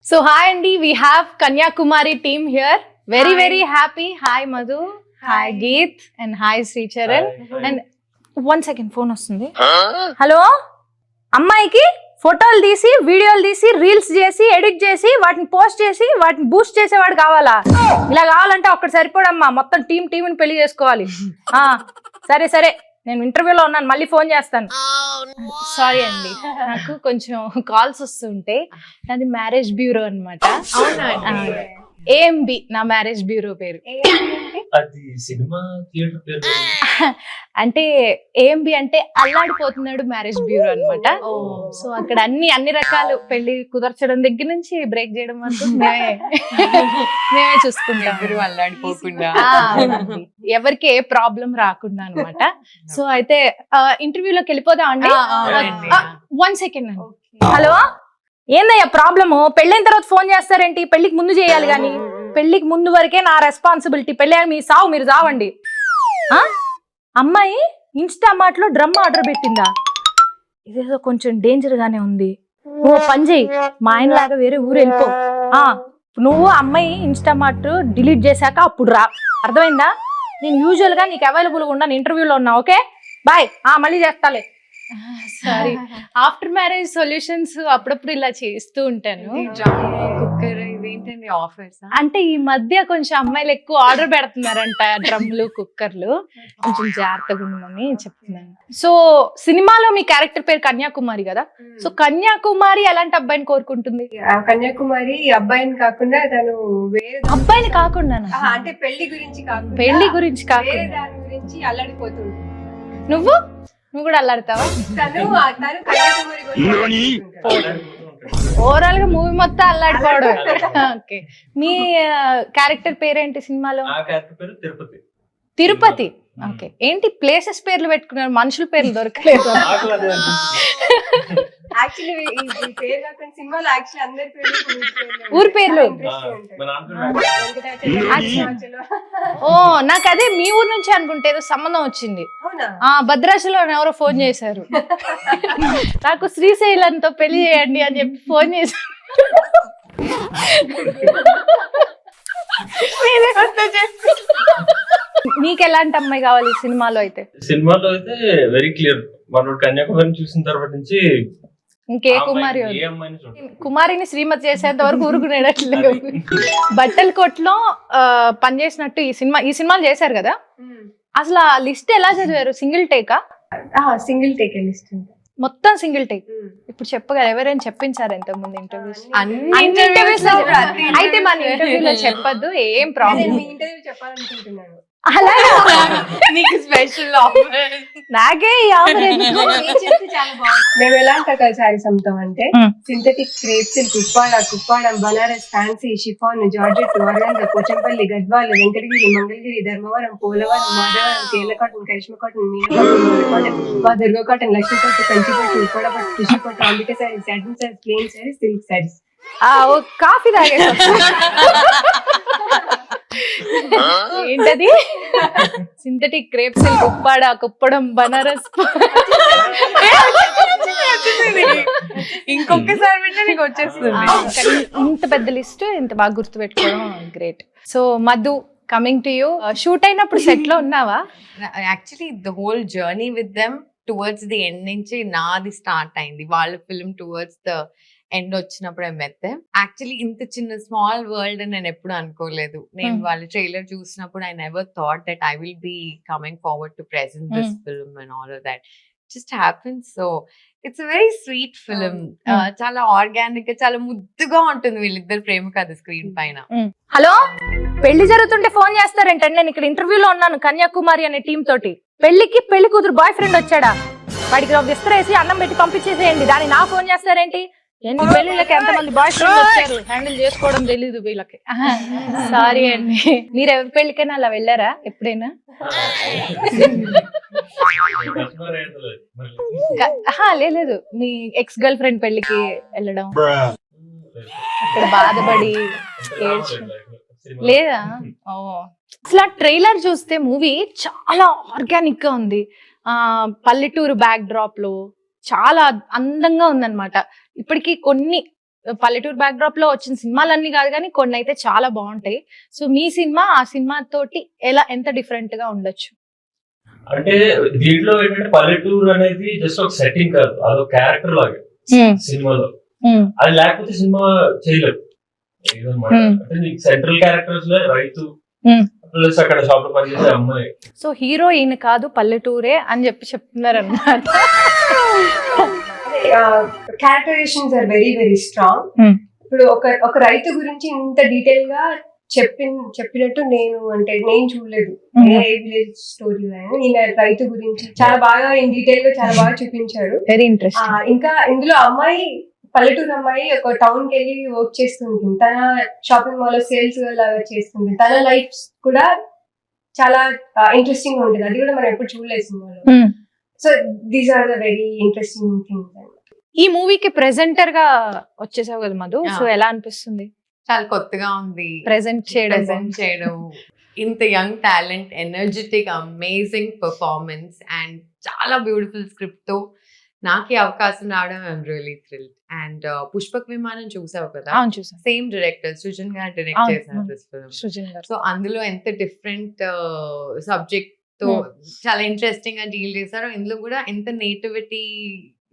So hi Andy, we have Kanyakumari team here. Very happy. Hi Madhu. Hi Geet and hi Sri Charan. And 1 second phone వస్తుంది. Hello అమ్మాయికి ఫోటోలు తీసి వీడియోలు తీసి reels చేసి edit చేసి వాటిని పోస్ట్ చేసి వాటిని బూస్ట్ చేసేవాడు కావాలా? ఇలా కావాలంటే ఒక్కటి సరిపోడమ్మా, మొత్తం టీంని పెళ్లి చేసుకోవాలి. సరే నేను ఇంటర్వ్యూలో ఉన్నాను, మళ్ళీ ఫోన్ చేస్తాను. సారీ అండి, నాకు కొంచెం కాల్స్ వస్తుంటే అది మ్యారేజ్ బ్యూరో అనమాట. ఏఎంబి నా మ్యారేజ్ బ్యూరో పేరు. అది సినిమా థియేటర్ పేరు. అంటే ఏఎంబి అంటే అల్లాడిపోతున్నాడు మ్యారేజ్ బ్యూరో అనమాట. సో అక్కడ అన్ని రకాలు పెళ్లి కుదర్చడం దగ్గర నుంచి బ్రేక్ చేయడం వరకు మేమే చూసుకుంటాం. అల్లాడిపోకుండా ఎవరికి ఏ ప్రాబ్లం రాకుండా అనమాట. సో అయితే ఇంటర్వ్యూలోకి వెళ్ళిపోదాం అండి. 1 సెకండ్ అండి. హలో, ఏందయ్యా ప్రాబ్లము? పెళ్ళైన తర్వాత ఫోన్ చేస్తారేంటి? పెళ్లికి ముందు చేయాలి కానీ. పెళ్లికి ముందు వరకే నా రెస్పాన్సిబిలిటీ. పెళ్ళి మీ సావు మీరు చావండి. అమ్మాయి ఇన్స్టామార్ట్ లో డ్రమ్ ఆర్డర్ పెట్టిందా? ఇదేదో కొంచెం డేంజర్ గానే ఉంది. నువ్వు పని చేయి, మా ఆయన లాగా వేరే ఊరు వెళ్ళిపో. నువ్వు అమ్మాయి ఇన్స్టామార్ట్ డిలీట్ చేశాక అప్పుడు రా, అర్థమైందా? నేను యూజువల్ గా నీకు అవైలబుల్ గా ఉన్నాను, ఇంటర్వ్యూలో ఉన్నా. ఓకే బాయ్, మళ్ళీ చేస్తాలే. సారీ, ఆఫ్టర్ మ్యారేజ్ సొల్యూషన్స్ అప్పుడప్పుడు ఇలా చేస్తూ ఉంటాను. కుక్కర్ ఇదేంటండి ఆఫర్స్? అంటే ఈ మధ్య కొంచెం అమ్మాయిలు ఎక్కువ ఆర్డర్ పెడుతున్నారంట, డ్రమ్లు కుక్కర్లు. కొంచెం జాగ్రత్తగా ఉండమని చెప్తున్నాను. సో సినిమాలో మీ క్యారెక్టర్ పేరు కన్యాకుమారి కదా. సో కన్యాకుమారి ఎలాంటి అబ్బాయిని కోరుకుంటుంది? కన్యాకుమారి అబ్బాయిని కాకుండా తను వేరే అబ్బాయిని కాకుండా, అంటే పెళ్లి గురించి కాకుండా పెళ్లి గురించి వేరే కాకుండా దాని గురించి అల్లడిపోతుంది. నువ్వు కూడా అల్లాడతావా? తను కన్యాకుమారి గురించి ఓవరాల్ గా మూవీ మొత్తం అల్లాడిపోవడం. ఓకే, మీ క్యారెక్టర్ పేరేంటి సినిమాలో? ఆ క్యారెక్టర్ పేరు తిరుపతి. తిరుపతి. ఓకే, ఏంటి ప్లేసెస్ పేర్లు పెట్టుకున్నారు, మనుషుల పేర్లు దొరకలేదు? నాకు అదే అనిపించింది. యాక్చువల్లీ ఈ పేరు కాకుండా సినిమాలో యాక్చువల్లీ అందరి పేర్లు ఊరి పేర్లు. మా నాన్న పేరు ఓ, నాకు అదే మీ ఊరు నుంచి అనుకుంటే ఏదో సంబంధం వచ్చింది. అవునా? భద్రాచలం ఎవరో ఫోన్ చేశారు, నాకు శ్రీశైలంతో పెళ్లి చేయండి అని చెప్పి ఫోన్ చేశారు. మీకు ఎలాంటి అమ్మాయి కావాలి సినిమాలో అయితే? సినిమాలో అయితే వెరీ క్లియర్. మనం కన్యాకుమారిని చూసిన తర్వాత నుంచి ఇంకే ఆ కుమారి అమ్మాయిని, ఏ అమ్మాయిని చూడండి. కుమారిని శ్రీమతి చేసేంత వరకు ఊరుకునేటట్లేదు. బట్టల కొట్లో పనిచేసినట్టు ఈ సినిమాలు చేశారు కదా. అసలు ఆ లిస్ట్ ఎలా చదివారు? సింగిల్ టేకా? సింగిల్ టేక్ లిస్ట్ మొత్తం సింగిల్ టేక్. ఇప్పుడు చెప్పగలరు, ఎవరైనా చెప్పించారు ఇంతకు ముందు ఇంటర్వ్యూస్? అన్ని ఇంటర్వ్యూస్ ప్రతి అయితే మన ఇంటర్వ్యూలో చెప్పొద్దు, ఏం ప్రాబ్లం. మీ ఇంటర్వ్యూ చెప్పాలనుకుంటున్నాను. అలా నీకు స్పెషల్ ఆఫర్. నాకే ఈ ఆఫర్ ఎందుకు? చాలా బాగుంది. మేము ఎలాంటి రకాల శారీస్ అమ్ముతాం అంటే synthetic crepe silk, Kuppada, Banaras, fancy, chiffon, georgette, organza, Pochampally, Gadwal, Venkatagiri, Mangalagiri, Dharmavaram, Polavaram, Madhavaram, Kerala cotton, Karishma cotton, Meena cotton, మా దుర్గా కాటన్, లక్ష్మీ పట్టు, కంచి పట్టు, ఉప్పాడ పట్టు, టిష్యూ పట్టు, Ambika saris, satin saris, plain saris, silk saris. Coffee తాగేసి ఏంటది? Synthetic crepe silk, Kuppadam, Banaras. ఇంకొకసారి వింటే నీకు వచ్చేస్తుంది. ఇంత పెద్ద లిస్ట్ ఇంత బాగా గుర్తు పెట్టుకోవడం great. So Madhu, coming to you. Shoot అయినప్పుడు సెట్ లో ఉన్నావా? Actually the whole journey with them towards the end నుంచి నాది స్టార్ట్ అయింది. వాళ్ళ ఫిల్మ్ టువర్డ్స్ ద ఎండ్ వచ్చినప్పుడు మెత్తే. యాక్చువల్లీ ఇంత చిన్న స్మాల్ వరల్డ్ నేను ఎప్పుడు అనుకోలేదు. నేను వాళ్ళ ట్రైలర్ చూసినప్పుడు I never thought that I will be coming forward to present this film and all of that just happens. So it's very sweet film. చాలా ఆర్గానిక్ గా, చాలా ముద్దుగా ఉంటుంది వీళ్ళిద్దరు ప్రేమ కథ స్క్రీన్ పైన. హలో, పెళ్లి జరుగుతుంటే ఫోన్ చేస్తారేంటండి? నేను ఇక్కడ ఇంటర్వ్యూలో ఉన్నాను కన్యాకుమారి అనే టీం తోటి. పెళ్లి కూతురు బాయ్ ఫ్రెండ్ వచ్చాడా? వాడికి ఒక విస్తరేసి అన్నం పెట్టి పంపించేసేయండి. దాన్ని నా ఫోన్ చేస్తారేంటి? ఎన్ని పెళ్లిళ్ళకి ఎంతమంది బాయ్ ఫ్రెండ్ వచ్చారు, హ్యాండిల్ చేసుకోవడం తెలీదు వీళ్ళకి. సారీ అండి. మీరు ఎవరి పెళ్లికైనా అలా వెళ్ళారా ఎప్పుడైనా? లేదు, మీ ఎక్స్ గర్ల్ ఫ్రెండ్ పెళ్లికి వెళ్ళడం, అక్కడ బాధపడి లేదా? ఓ, అసలు ట్రైలర్ చూస్తే మూవీ చాలా ఆర్గానిక్ గా ఉంది. పల్లెటూరు బ్యాక్ డ్రాప్ లో చాలా అందంగా ఉందన్నమాట. ఇప్పటికీ కొన్ని పల్లెటూరు బ్యాక్డ్రాప్ లో వచ్చిన సినిమాలన్నీ కాదు కానీ కొన్ని అయితే చాలా బాగుంటాయి. సో మీ సినిమా ఆ సినిమా తోటి ఎంత డిఫరెంట్ గా ఉండొచ్చు? అంటే దీంట్లో ఏంటంటే పల్లెటూరు అనేది జస్ట్ ఒక సెట్టింగ్ కాదు, అదొక క్యారెక్టర్ లాగా సినిమాలో. అది లేకపోతే సినిమా చేయలేదు ఇదన్నమాట. అంటే నీకు సెంట్రల్ క్యారెక్టర్స్ లో రైతు ప్లస్ అక్కడ షాప్ లో పనిచేసే అమ్మాయి. సో హీరో ఈయన కాదు పల్లెటూరే అని చెప్తున్నారు అన్నమాట. Characterisations are very very strong. ఇప్పుడు ఒక రైతు గురించి ఇంత డీటెయిల్ గా చెప్పినట్టు నేను చూడలేదు. ఏ విలేజ్ స్టోరీ ఈయన రైతు గురించి చాలా బాగా ఇన్ డీటెయిల్ గా చాలా బాగా చూపించారు. Very interesting. ఇంకా ఇందులో అమ్మాయి పల్లెటూరు అమ్మాయి ఒక టౌన్ కి వెళ్ళి వర్క్ చేస్తుంటుంది, తన షాపింగ్ మాల్ లో సేల్స్ లాగా చేస్తుంది. తన లైఫ్ కూడా చాలా ఇంట్రెస్టింగ్ గా ఉంటుంది. అది కూడా మనం ఎప్పుడు చూడలేదు సినిమాలో. So these are the very interesting things. ఈ మూవీకి ప్రెజెంటర్ గా వచ్చేసావు కదా మధు, సో ఎలా అనిపిస్తుంది? చాలా కొత్తగా ఉంది ప్రెజెంట్ చేయడం. ఇంత young talent, energetic, amazing performance and చాలా బ్యూటిఫుల్ స్క్రిప్ట్ తో నాకు ఈ అవకాశం రావడం I'm really thrilled. And Pushpak విమానం చూసావు కదా, సేమ్ డైరెక్టర్ సృజన్ గారు డైరెక్ట్ చేశారు దిస్ ఫిల్మ్. సో అందులో ఎంత డిఫరెంట్ సబ్జెక్ట్ తో చాలా ఇంట్రెస్టింగ్ గా డీల్ చేశారు. ఇందులో కూడా ఎంత నేటివిటీ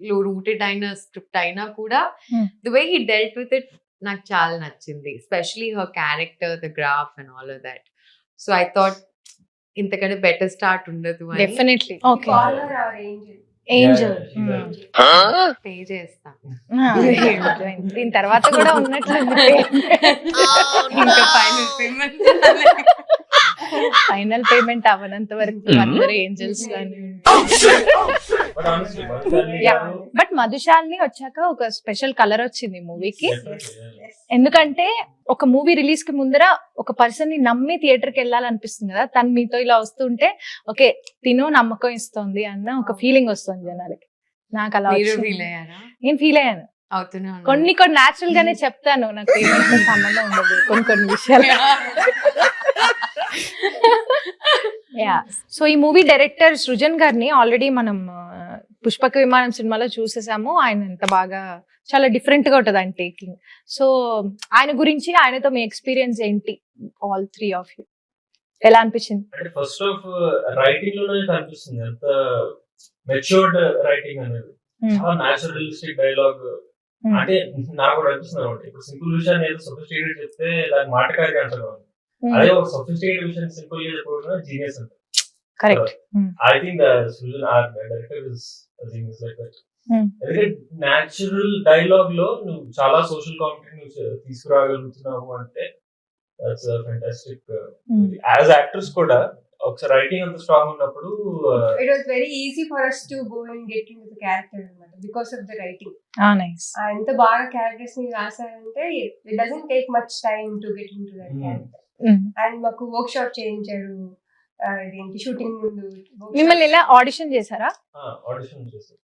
లో రూటెడ్ అయిన స్క్రిప్ట్ అయినా కూడా the way he dealt with it నాకు చాలా నచ్చింది. Especially her character, the graph and all of that. So I thought ఇంతకంటే బెటర్ స్టార్ట్ ఉండదు అని. డెఫినెట్లీ. ఓకే, ఏంజల్ పే చేస్తా. దీని తర్వాత కూడా ఉన్నట్లు ఇంకా ఫైనల్ పేమెంట్ అవ్వనంత వరకు అందరూ ఏంజల్స్ గానే. బట్ మధుశాలిని వచ్చాక ఒక స్పెషల్ కలర్ వచ్చింది మూవీకి. ఎందుకంటే ఒక మూవీ రిలీజ్ కి ముందర ఒక పర్సన్ ని నమ్మి థియేటర్ కి వెళ్ళాలనిపిస్తుంది కదా, తను మీతో ఇలా వస్తుంటే ఓకే తిను నమ్మకం ఇస్తుంది అన్న ఒక ఫీలింగ్ వస్తుంది జనాలకి. నాకు అలా ఫీల్ అయ్యారా? నేను ఫీల్ అయ్యాను. కొన్ని న్యాచురల్ గానే చెప్తాను, నాకు పేమెంట్ సంబంధం ఉండదు కొన్ని విషయాలు. సో ఈ మూవీ డైరెక్టర్ సృజన్ గారిని ఆల్రెడీ మనం పుష్పక విమానం సినిమాలో చూసేసాము. ఆయన ఎంత బాగా చాలా డిఫరెంట్ గా ఉంటది ఆయన టేకింగ్. సో ఆయన గురించి, ఆయనతో మీ ఎక్స్పీరియన్స్ ఏంటి? ఆల్ త్రీ ఆఫ్ యూ ఎలా అనిపించింది? అంటే ఫస్ట్ ఆఫ్ రైటింగ్ లోనే కనిపిస్తుంది ఎంత మెచ్యూర్డ్ రైటింగ్ అనేది. చాలా న్యాచురలిస్టిక్ డైలాగ్. అంటే నాకు కూడా అనిపిస్తుంది అనమాట. ఇప్పుడు సింపుల్ విషయాన్ని ఏదో సొఫిస్టికేటెడ్ చెప్తే దాని మాటకారి అంటారు. అదే ఒక సొఫిస్టికేటెడ్ విషయం సింపుల్ గా చెప్పడం జీనియస్ అంటారు. Correct. I think Srujan or director is like that. ఎందుకంటే న్యాచురల్ డైలాగ్ లో నువ్వు చాలా సోషల్ కాంటెంట్ నువ్వు తీసుకురాగలుగుతున్నావు అంటే దట్స్ ఫెంటాస్టిక్. యాజ్ యాక్టర్స్ కూడా ఒకసారి రైటింగ్ అంత స్ట్రాంగ్ ఉన్నప్పుడు it was very easy for us to go and get into the character అన్నమాట because of the writing. Nice. ఎంత బాగా క్యారెక్టర్స్ ని రాశారంటే it doesn't take much time to get into that character. And మాకు work shop చేయించారు, ఇదేంటి shooting ముందు. మిమ్మల్ని ఇలా ఆడిషన్ చేశారా? ఆడిషన్ చేశారు.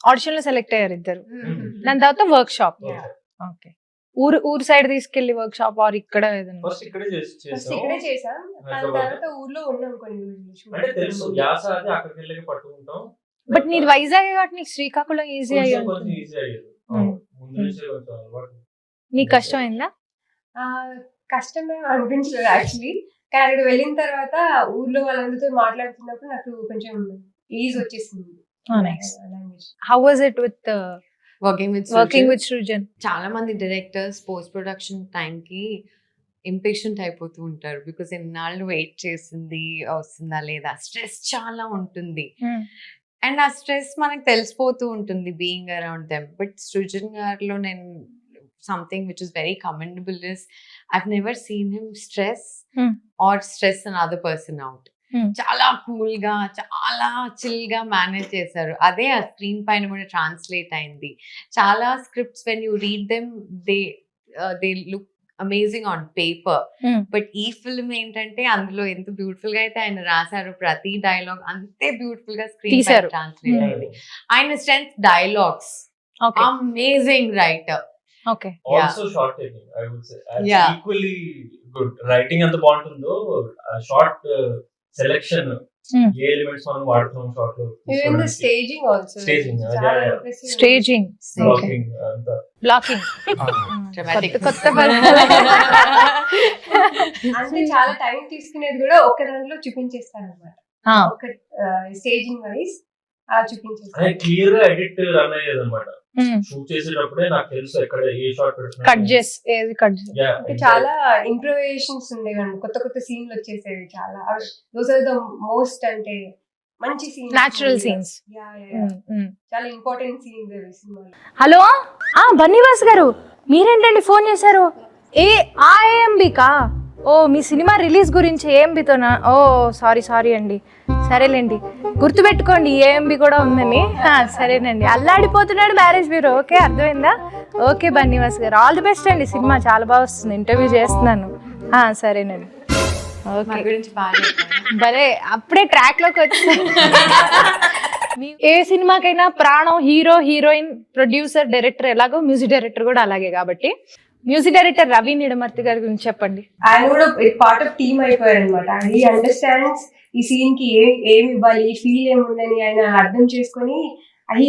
ఆడిషన్ లో సెలెక్ట్ అయ్యారు ఇద్దరు. దాని తర్వాత వర్క్ షాప్. ఓకే. ఊరు సైడ్ తీసుకెళ్లి వర్క్ షాప్ ఆర్ ఇక్కడ ఇక్కడే చేసాం. దాని తర్వాత ఊర్లో ఉన్నాం కొన్ని రోజులు. అంటే తెలుసు యాస అది అక్కడికి వెళ్ళి పట్టుకుంటాం. బట్ నీది వైజాగ్ కాబట్టి నీకు శ్రీకాకుళం ఈజీ అయ్యింది. నీకు కష్టం అయిందా? కష్టమే అనిపించలేదు యాక్చువల్లీ. కానీ అక్కడ వెళ్ళిన తర్వాత ఊర్లో వాళ్ళందరితో మాట్లాడుతున్నప్పుడు నాకు కొంచెం ఈజ్ వచ్చేసింది. How was it with working with Srujan? చాలా మంది డైరెక్టర్స్ పోస్ట్ ప్రొడక్షన్ టైం కి ఇంపేషెంట్ అయిపోతూ ఉంటారు. బికాస్ ఎన్నాళ్ళు వెయిట్ చేసింది వస్తుందా లేదా, స్ట్రెస్ చాలా ఉంటుంది. అండ్ ఆ స్ట్రెస్ మనకు తెలిసిపోతూ ఉంటుంది being around them. But Srujan గారిలో నేను something which is very commendable is I've never seen him stress another person out. చాలా కూల్ గా చాలా చిల్ గా మేనేజ్ చేశారు. అదే ఆ స్క్రీన్ పైన కూడా ట్రాన్స్లేట్ అయింది. చాలా scripts when you read them they look amazing on paper. But ఈ ఫిల్మ్ ఏంటంటే అందులో ఎంత బ్యూటిఫుల్ గా అయితే ఆయన రాశారు, ప్రతి డైలాగ్ అంతే బ్యూటిఫుల్ గా స్క్రీన్ పైన ట్రాన్స్లేట్ అయింది. ఆయన strength dialogues, amazing writer. Okay. Also short taking, I would say. Equally good. Writing అంత బాగుంటుందో షార్ట్ సెలెక్షన్ ఏ ఎలిమెంట్స్ మనం వాడుతున్నాం షార్ట్ లో, Even the staging also. Staging, చాలా yeah. impressive. స్టేజింగ్, బ్లాకింగ్ అంతా. Blocking, Dramatic. కొత్త పదాలు. అంటే చాలా టైం తీసుకునేది కూడా ఒక దాంట్లో చూపించేస్తారు అనమాట. ఆ, ఒక స్టేజింగ్ వైజ్ చూపించేస్తారు. అంటే క్లియర్ గా ఎడిట్ రన్ అయ్యేది అనమాట. ఉమ్, షూట్ చేసేటప్పుడే నాకు తెలుసు ఎక్కడ ఏ షార్ట్ కట్ చేసి ఏది కట్ చేసి. అంటే చాలా ఇంప్రూవేషన్స్ ఉండేవి, కొత్త కొత్త సీన్లు వచ్చేసేవి చాలా. దోస్ ఆర్ ద మోస్ట్ అంటే మంచి సీన్, Natural scenes. చాలా ఇంపార్టెంట్ సీన్స్ అవి సినిమాలో. హలో, బన్నీవాస్ గారు, మీరేంటండి ఫోన్ చేశారు? ఏఎంబికా? ఓ, మీ సినిమా రిలీజ్ గురించి ఏఎంబితోనా? ఓ సారీ అండి. సరేలేండి, గుర్తుపెట్టుకోండి ఏఎంబి కూడా ఉందని. సరేనండి, అల్లాడిపోతున్నాడు మ్యారేజ్ బ్యూరో. ఓకే, అర్థమైందా? ఓకే బన్నీవాస్ గారు, ఆల్ ది బెస్ట్ అండి. సినిమా చాలా బాగా వస్తుంది, ఇంటర్వ్యూ చేస్తున్నాను. సరేనండి, మా ఓకే. గురించి బాగా చెప్పారు. భలే, అప్పుడే ట్రాక్ లోకి వచ్చి. ఏ సినిమాకైనా ప్రాణం హీరో, హీరోయిన్, ప్రొడ్యూసర్, డైరెక్టర్ ఎలాగో మ్యూజిక్ డైరెక్టర్ కూడా అలాగే. కాబట్టి మ్యూజిక్ డైరెక్టర్ రవి నిడమర్తి గారి గురించి చెప్పండి. ఆయన కూడా పార్ట్ ఆఫ్ టీమ్ అయిపోయారు అనమాట. హీ అండర్స్టాండ్స్ ఈ సీన్ కి ఏమి ఇవ్వాలి, ఈ ఫీల్ ఏముందని ఆయన అర్థం చేసుకొని హీ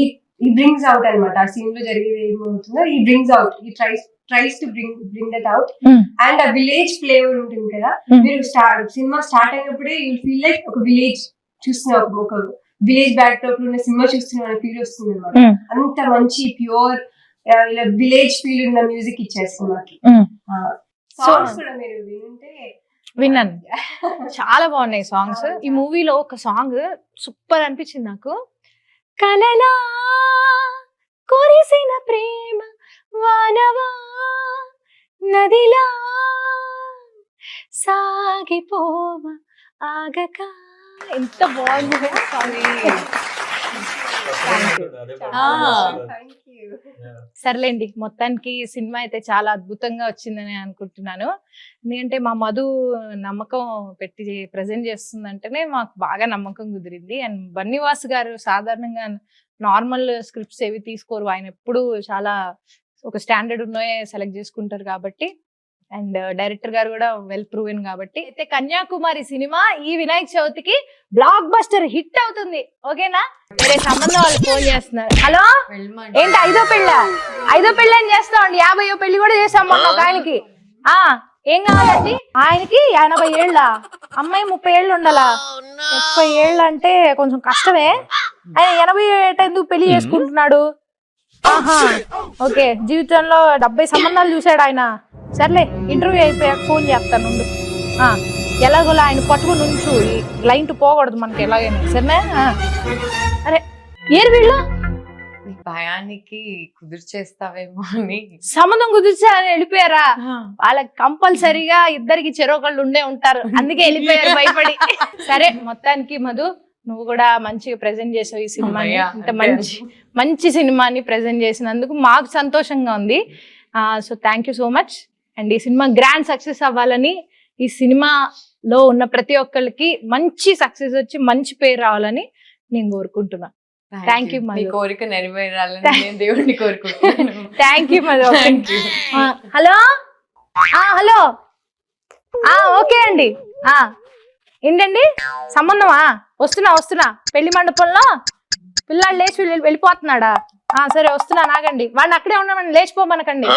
బ్రింగ్స్ అవుట్ అనమాట. ఆ సీన్ లో జరిగేది ఏమవుతుందో he brings out, he tries to bring that out. And ఆ విలేజ్ ఫ్లేవర్ ఉంటుంది కదా, మీరు సినిమా స్టార్ట్ అయినప్పుడే యూ ఫీల్ లైక్ ఒక విలేజ్ చూస్తున్నా, ఒక విలేజ్ బ్యాక్ డ్రాప్ లో ఉన్న సినిమా చూస్తున్నా అనే ఫీల్ వస్తుంది అనమాట. అంత మంచి ప్యూర్ ఇలా విలేజ్ ఫీల్ ఉన్న మ్యూజిక్ ఇచ్చారు సినిమాకి. సాంగ్స్ కూడా మీరు వింటే విన్నాను, చాలా బాగున్నాయి సాంగ్స్. ఈ మూవీలో ఒక సాంగ్ సూపర్ అనిపించింది నాకు. కలలా కురిసిన ప్రేమ వానవా నదిలా సాగిపోవ ఆగక. ఎంత బాగుంది థ్యాంక్ యూ. సర్లేండి, మొత్తానికి సినిమా అయితే చాలా అద్భుతంగా వచ్చిందని అనుకుంటున్నాను. ఎందుకంటే మా మధు నమ్మకం పెట్టి ప్రజెంట్ చేస్తుందంటేనే మాకు బాగా నమ్మకం కుదిరింది. అండ్ బన్నీవాస్ గారు సాధారణంగా నార్మల్ స్క్రిప్ట్స్ ఏవి తీసుకోరు, ఆయన ఎప్పుడు చాలా ఒక స్టాండర్డ్ ఉన్నాయే సెలెక్ట్ చేసుకుంటారు కాబట్టి. అండ్ డైరెక్టర్ గారు కూడా వెల్ ప్రూవెన్ కాబట్టి. అయితే కన్యాకుమారి సినిమా ఈ వినాయక చవితికి బ్లాక్ బస్టర్ హిట్ అవుతుంది. ఓకేనా? వేరే సంబంధం వాళ్ళు ఫోన్ చేస్తున్నారు. హలో, వెళ్ళమంటే ఏంటి ఐదో పెళ్ళి అని చేస్తామండి. 50వ పెళ్లి కూడా చేసాం మొన్న ఒక ఆయనకి. ఏం కావాలండి ఆయనకి? 80 ఏళ్ళ అమ్మాయి 30 ఏళ్ళు ఉండాలా? 30 ఏళ్ళు అంటే కొంచెం కష్టమే. ఆయన 80 ఏట ఎందుకు పెళ్లి చేసుకుంటున్నాడు? ఆహా, ఓకే, జీవితంలో 70 సంబంధాలు చూశాడు ఆయన. సర్లే, ఇంటర్వ్యూ అయిపోయాక ఫోన్ చేస్తాను. ఎలాగోలా ఆయన పట్టుకుని ఉంచు, ఈ క్లయింట్ పోకూడదు మనకి ఎలాగైనా, సరేనా? అరే ఏరు వీళ్ళు నీ భయానికి కుదిర్చేస్తావేమో అని. సంబంధం కుదిర్చా అని వెళ్ళిపోయారా? వాళ్ళకి కంపల్సరీగా ఇద్దరికి చెరొకళ్ళు ఉండే ఉంటారు, అందుకే వెళ్ళిపోయారు భయపడి. సరే, మొత్తానికి మధు నువ్వు కూడా మంచిగా ప్రెజెంట్ చేసావు ఈ సినిమాని. ఇంత మంచి సినిమాని ప్రెజెంట్ చేసినందుకు మాకు సంతోషంగా ఉంది. So thank you so much. And ఈ సినిమా గ్రాండ్ సక్సెస్ అవ్వాలని, ఈ సినిమాలో ఉన్న ప్రతి ఒక్కరికి మంచి సక్సెస్ వచ్చి మంచి పేరు రావాలని నేను కోరుకుంటున్నా. థ్యాంక్ యూ నీ మధు. కోరిక నెరవేరాలని నేను దేవుడిని కోరుకుంటున్నాను. Thank you Madhu. Thank you. Hello, hello, okay అండి. ఏంటండి సంబంధమా? వస్తున్నా పెళ్లి మండపంలో పిల్లాడు లేచి వెళ్ళిపోతున్నాడా? సరే వస్తున్నా, నాగండి. వాడిని అక్కడే ఉన్నామని లేచిపోమనకండి.